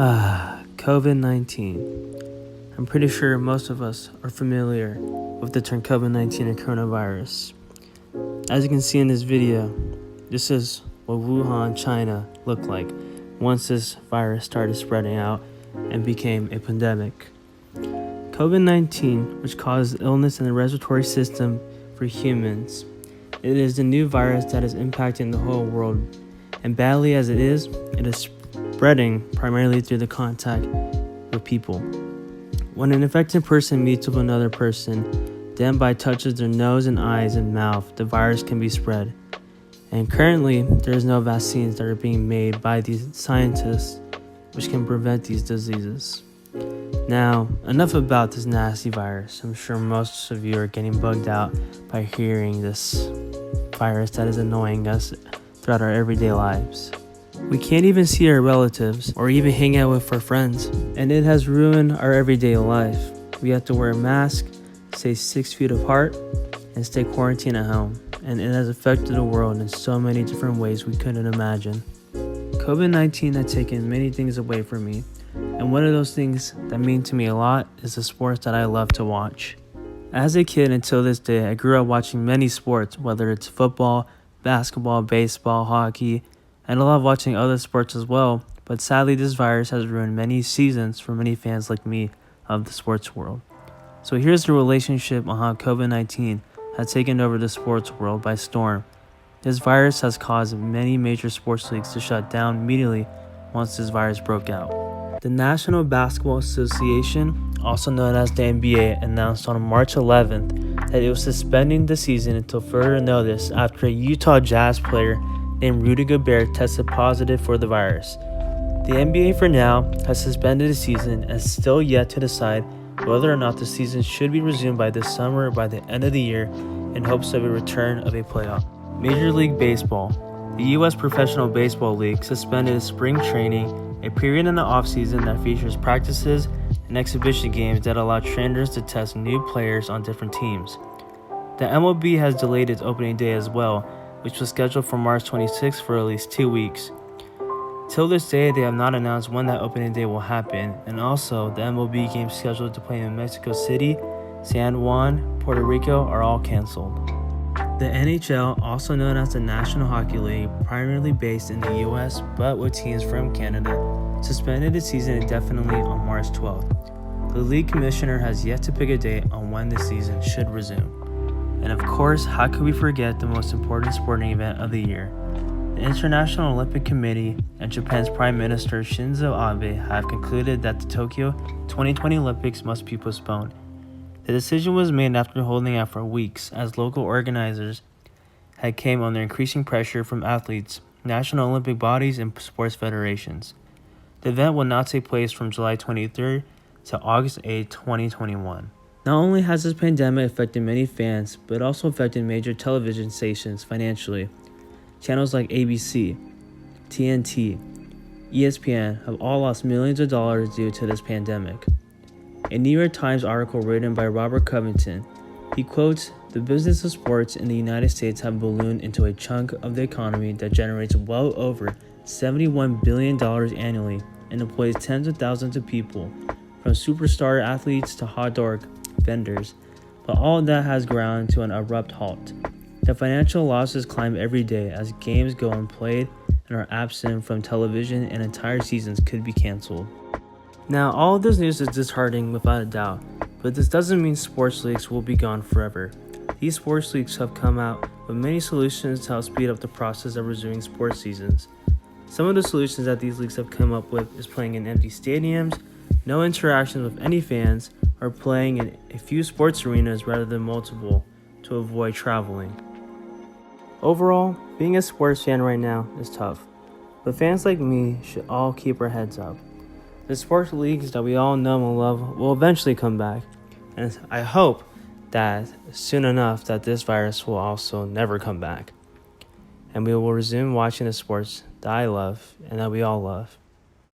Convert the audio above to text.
COVID-19. I'm pretty sure most of us are familiar with the term COVID-19 or coronavirus. As you can see in this video, this is what Wuhan, China looked like once this virus started spreading out and became a pandemic. COVID-19, which causes illness in the respiratory system for humans, it is the new virus that is impacting the whole world, and badly as it is spreading primarily through the contact with people. When an infected person meets with another person, then by touches their nose and eyes and mouth, the virus can be spread. And currently, there is no vaccines that are being made by these scientists which can prevent these diseases. Now, enough about this nasty virus. I'm sure most of you are getting bugged out by hearing this virus that is annoying us throughout our everyday lives. We can't even see our relatives or even hang out with our friends, and it has ruined our everyday life. We have to wear a mask, stay 6 feet apart, and stay quarantined at home, and it has affected the world in so many different ways we couldn't imagine. COVID-19 has taken many things away from me, and one of those things that mean to me a lot is the sports that I love to watch. As a kid until this day, I grew up watching many sports, whether it's football, basketball, baseball, hockey, and I love watching other sports as well, but sadly this virus has ruined many seasons for many fans like me of the sports world. So here's the relationship on how COVID-19 has taken over the sports world by storm. This virus has caused many major sports leagues to shut down immediately once this virus broke out. The National Basketball Association, also known as the NBA, announced on March 11th that it was suspending the season until further notice after a Utah Jazz player named Rudy Gobert tested positive for the virus. The NBA for now has suspended the season and is still yet to decide whether or not the season should be resumed by this summer or by the end of the year in hopes of a return of a playoff. Major League Baseball. The U.S. Professional Baseball League suspended spring training, a period in the offseason that features practices and exhibition games that allow trainers to test new players on different teams. The MLB has delayed its opening day as well, which was scheduled for March 26 for at least 2 weeks. Till this day, they have not announced when that opening day will happen, and also the MLB games scheduled to play in Mexico City, San Juan, Puerto Rico are all canceled. The NHL, also known as the National Hockey League, primarily based in the US but with teams from Canada, suspended its season indefinitely on March 12th. The league commissioner has yet to pick a date on when the season should resume. And of course, how could we forget the most important sporting event of the year? The International Olympic Committee and Japan's Prime Minister Shinzo Abe have concluded that the Tokyo 2020 Olympics must be postponed. The decision was made after holding out for weeks as local organizers had came under increasing pressure from athletes, national Olympic bodies, and sports federations. The event will now take place from July 23rd to August 8, 2021. Not only has this pandemic affected many fans, but it also affected major television stations financially. Channels like ABC, TNT, ESPN have all lost millions of dollars due to this pandemic. A New York Times article written by Robert Covington, he quotes, "The business of sports in the United States have ballooned into a chunk of the economy that generates well over $71 billion annually and employs tens of thousands of people, from superstar athletes to hot dog vendors, but all of that has ground to an abrupt halt. The financial losses climb every day as games go unplayed and are absent from television, and entire seasons could be canceled." Now, all of this news is disheartening without a doubt, but this doesn't mean sports leagues will be gone forever. These sports leagues have come out with many solutions to help speed up the process of resuming sports seasons. Some of the solutions that these leagues have come up with is playing in empty stadiums, no interactions with any fans, or playing in a few sports arenas rather than multiple to avoid traveling. Overall, being a sports fan right now is tough, but fans like me should all keep our heads up. The sports leagues that we all know and love will eventually come back, and I hope that soon enough that this virus will also never come back, and we will resume watching the sports that I love and that we all love.